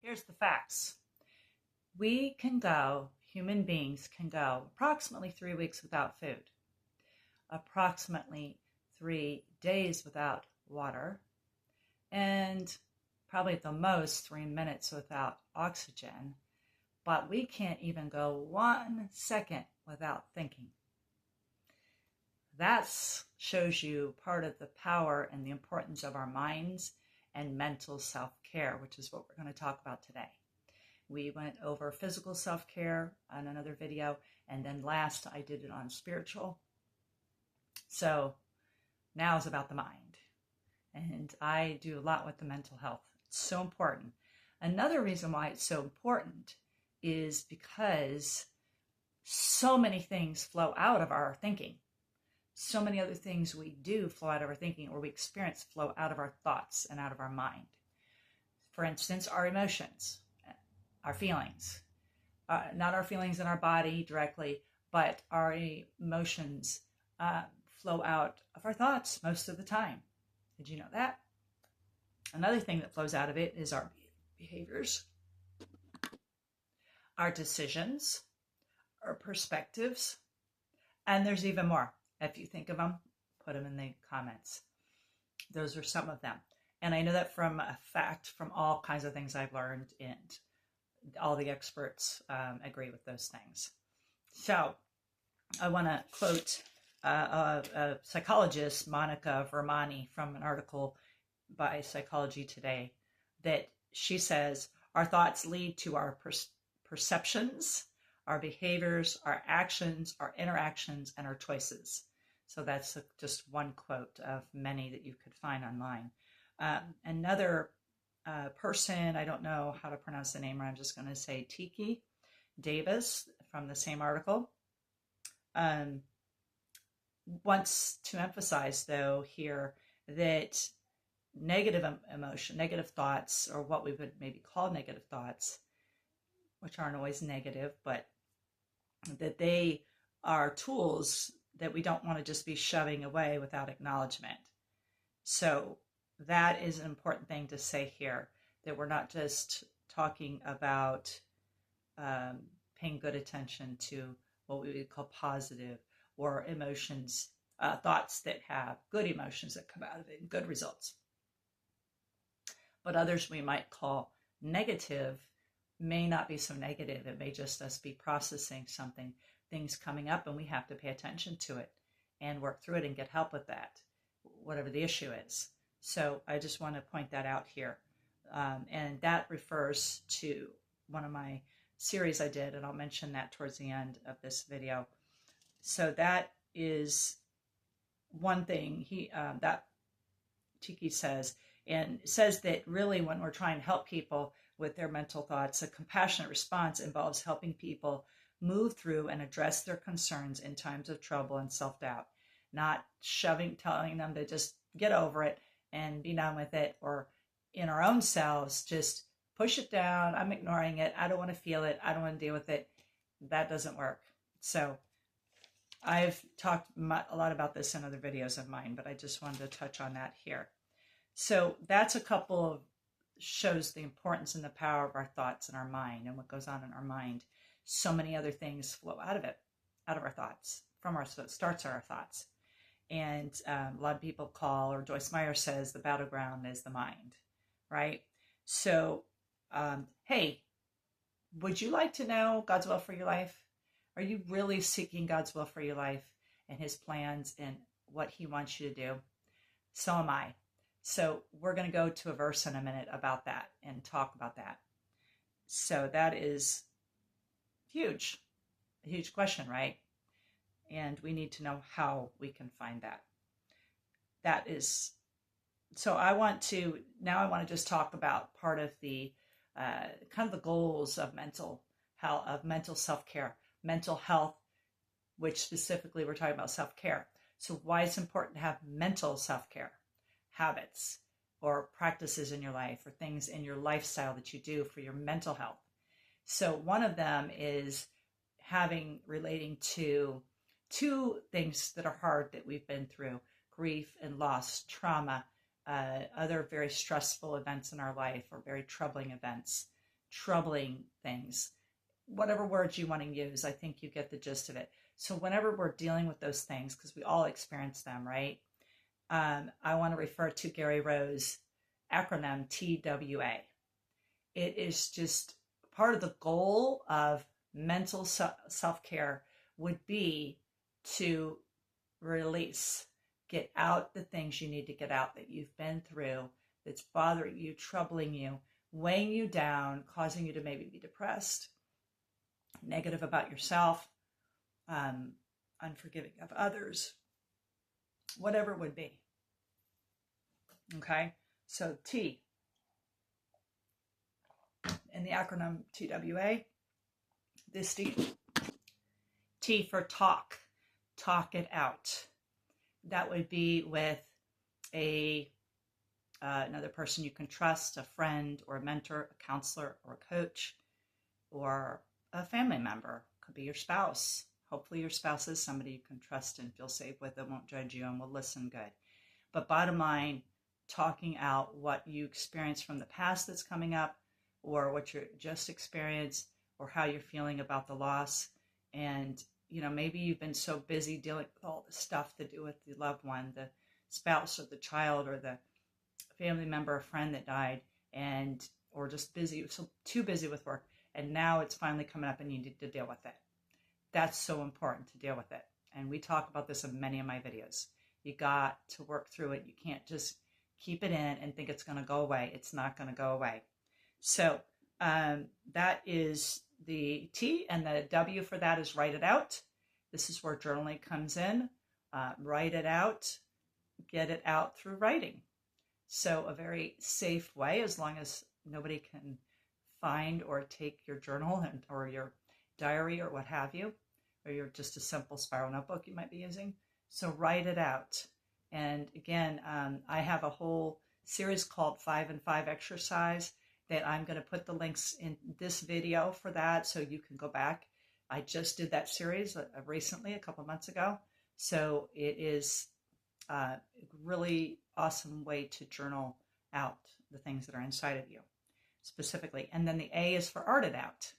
Here's the facts. Human beings can go approximately 3 weeks without food, approximately 3 days without water, and probably at the most 3 minutes without oxygen. But we can't even go 1 second without thinking. That shows you part of the power and the importance of our minds and mental self-care, which is what we're going to talk about today. We went over physical self-care on another video, and then last I did it on spiritual. So now it's about the mind. And I do a lot with the mental health. It's so important. Another reason why it's so important is because so many things flow out of our thinking. So many other things we do flow out of our thinking, or we experience flow out of our thoughts and out of our mind. For instance, our emotions, our feelings, not our feelings in our body directly, but our emotions flow out of our thoughts most of the time. Did you know that? Another thing that flows out of it is our behaviors, our decisions, our perspectives, and there's even more. If you think of them, put them in the comments. Those are some of them. And I know that from a fact, from all kinds of things I've learned, and all the experts agree with those things. So I want to quote a psychologist, Monica Vermani, from an article by Psychology Today, that she says, our thoughts lead to our perceptions, our behaviors, our actions, our interactions, and our choices. So that's just one quote of many that you could find online. Another person, I don't know how to pronounce the name, or I'm just going to say Tiki Davis from the same article, wants to emphasize, though, here that negative emotion, negative thoughts, or what we would maybe call negative thoughts, which aren't always negative, but that they are tools that we don't want to just be shoving away without acknowledgement. So that is an important thing to say here, that we're not just talking about paying good attention to what we would call positive or emotions, thoughts that have good emotions that come out of it and good results. But others we might call negative may not be so negative. It may just us be processing something, things coming up, and we have to pay attention to it and work through it and get help with that, whatever the issue is. So I just want to point that out here. And that refers to one of my series I did, and I'll mention that towards the end of this video. So that is one thing that Tiki says, and says that really when we're trying to help people with their mental thoughts, a compassionate response involves helping people move through and address their concerns in times of trouble and self-doubt, not telling them to just get over it and be done with it, or in our own selves, just push it down. I'm ignoring it. I don't want to feel it. I don't want to deal with it. That doesn't work. So I've talked a lot about this in other videos of mine, but I just wanted to touch on that here. So that's a couple of shows the importance and the power of our thoughts and our mind and what goes on in our mind. So many other things flow out of it, out of our thoughts, so it starts our thoughts. And a lot of people call, or Joyce Meyer says, the battleground is the mind, right? So, hey, would you like to know God's will for your life? Are you really seeking God's will for your life and his plans and what he wants you to do? So am I. So we're going to go to a verse in a minute about that and talk about that. So that is huge, a huge question, right? And we need to know how we can find that. That is, so I want to just talk about part of the kind of the goals of mental health, of mental self-care, mental health, which specifically we're talking about self-care. So why it's important to have mental self-care habits or practices in your life, or things in your lifestyle that you do for your mental health. So one of them is relating to two things that are hard that we've been through: grief and loss, trauma, other very stressful events in our life, or very troubling events troubling things. Whatever words you want to use, I think you get the gist of it. So whenever we're dealing with those things, because we all experience them, right? I want to refer to Gary Rowe's acronym TWA. It is just part of the goal of mental self-care would be to release, get out the things you need to get out that you've been through, that's bothering you, troubling you, weighing you down, causing you to maybe be depressed, negative about yourself, unforgiving of others, whatever it would be. Okay, so T in the acronym TWA, this T for talk it out. That would be with another person you can trust, a friend or a mentor, a counselor or a coach, or a family member. Could be your spouse. Hopefully your spouse is somebody you can trust and feel safe with, and won't judge you and will listen good. But bottom line, talking out what you experienced from the past that's coming up, or what you just experienced, or how you're feeling about the loss. And, you know, maybe you've been so busy dealing with all the stuff to do with the loved one, the spouse or the child or the family member or friend that died, and or just busy, so too busy with work, and now it's finally coming up and you need to deal with it. That's so important, to deal with it. And we talk about this in many of my videos. You got to work through it. You can't just keep it in and think it's going to go away. It's not going to go away. So that is the T, and the W for that is write it out. This is where journaling comes in. Write it out, get it out through writing. So a very safe way, as long as nobody can find or take your journal or your diary or what have you, or you're just a simple spiral notebook you might be using. So write it out. And again, I have a whole series called 5 and 5 exercise that I'm going to put the links in this video for that, so you can go back. I just did that series recently, a couple months ago. So it is a really awesome way to journal out the things that are inside of you specifically. And then the A is for art it out.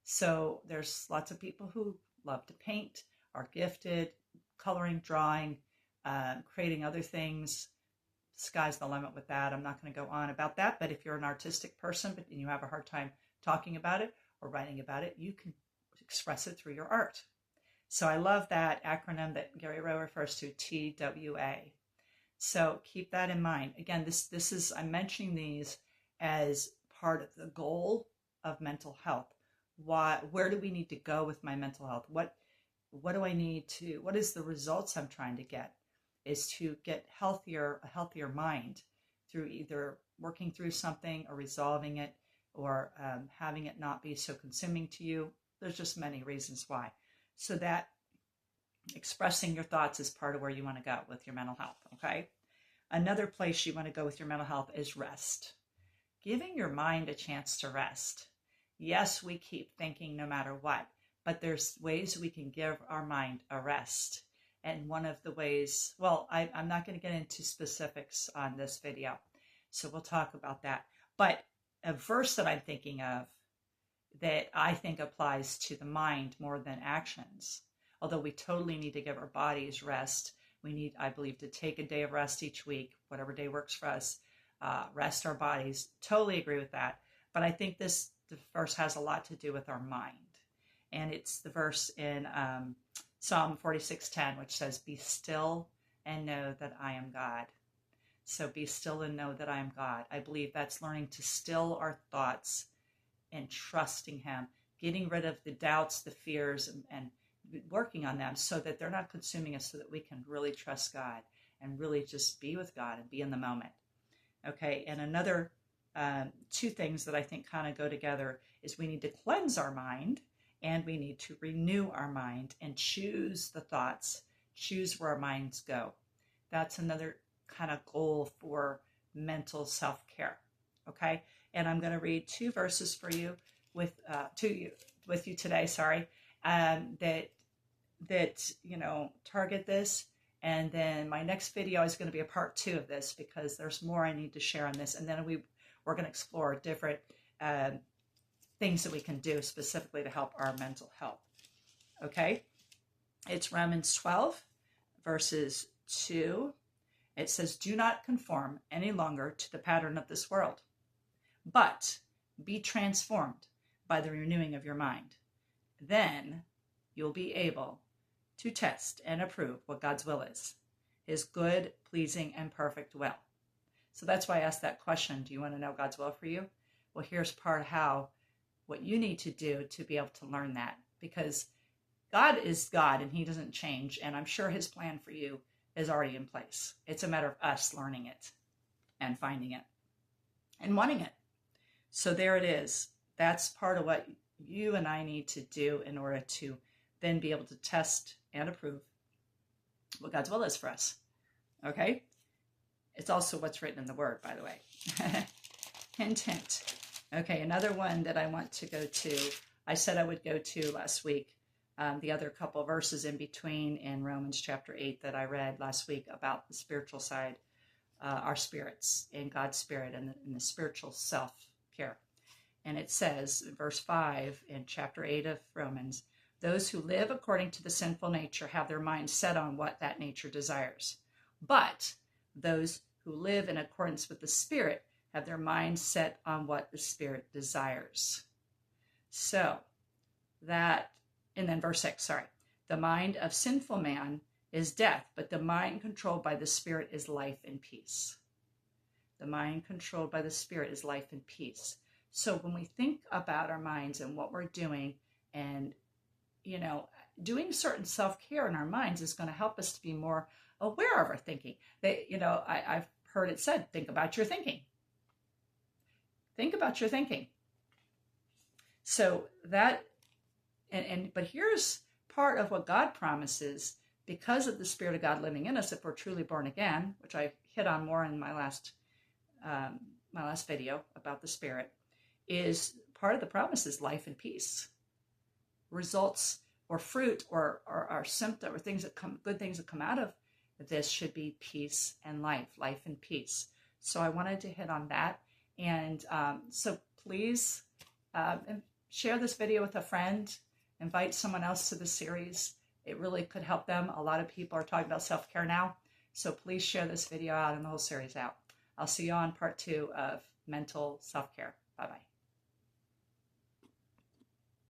So there's lots of people who love to paint, are gifted, coloring, drawing, creating other things. Sky's the limit with that. I'm not going to go on about that, but if you're an artistic person but you have a hard time talking about it or writing about it, you can express it through your art. So I love that acronym that Gary Rowe refers to, TWA. So keep that in mind. Again, this is, I'm mentioning these as part of the goal of mental health. Where do we need to go with my mental health? What do I need to, what is the results I'm trying to get? Is to get a healthier mind through either working through something or resolving it, or having it not be so consuming to you. There's just many reasons why. So that expressing your thoughts is part of where you want to go with your mental health, okay? Another place you want to go with your mental health is rest. Giving your mind a chance to rest. Yes, we keep thinking no matter what, but there's ways we can give our mind a rest. And one of the ways, well, I'm not going to get into specifics on this video, so we'll talk about that. But a verse that I'm thinking of that I think applies to the mind more than actions, although we totally need to give our bodies rest. We need, I believe, to take a day of rest each week, whatever day works for us, rest our bodies. Totally agree with that. But I think the verse has a lot to do with our mind. And it's the verse in Psalm 46:10, which says, "Be still and know that I am God." So be still and know that I am God. I believe that's learning to still our thoughts and trusting Him, getting rid of the doubts, the fears, and working on them so that they're not consuming us, so that we can really trust God and really just be with God and be in the moment. Okay, and another two things that I think kind of go together is we need to cleanse our mind, and we need to renew our mind and choose the thoughts, choose where our minds go. That's another kind of goal for mental self-care. Okay, and I'm going to read two verses for you with you today. Sorry, that you know, target this. And then my next video is going to be a part 2 of this, because there's more I need to share on this. And then we're going to explore different things that we can do specifically to help our mental health. Okay? It's Romans 12, verses 2. It says, "Do not conform any longer to the pattern of this world, but be transformed by the renewing of your mind. Then you'll be able to test and approve what God's will is, his good, pleasing, and perfect will." So that's why I asked that question. Do you want to know God's will for you? Well, here's part of what you need to do to be able to learn that, because God is God and he doesn't change. And I'm sure his plan for you is already in place. It's a matter of us learning it and finding it and wanting it. So there it is. That's part of what you and I need to do in order to then be able to test and approve what God's will is for us. Okay? It's also what's written in the Word, by the way. Hint, hint. Okay, another one that I want to go to, I said I would go to last week, the other couple verses in between in Romans chapter 8 that I read last week about the spiritual side, our spirits and God's Spirit and the spiritual self-care. And it says, in verse 5 in chapter 8 of Romans, "Those who live according to the sinful nature have their minds set on what that nature desires. But those who live in accordance with the Spirit have their minds set on what the Spirit desires." So that, and then verse 6, "The mind of sinful man is death, but the mind controlled by the Spirit is life and peace." The mind controlled by the Spirit is life and peace. So when we think about our minds and what we're doing, and, doing certain self-care in our minds is going to help us to be more aware of our thinking. I've heard it said, think about your thinking. Think about your thinking. So that, but here's part of what God promises, because of the Spirit of God living in us, if we're truly born again, which I hit on more in my last video about the Spirit, is part of the promise is life and peace. Results or fruit or symptom or good things that come out of this should be peace and life and peace. So I wanted to hit on that. And so please share this video with a friend, invite someone else to the series. It really could help them. A lot of people are talking about self-care now. So please share this video out and the whole series out. I'll see you on part 2 of mental self-care. Bye-bye.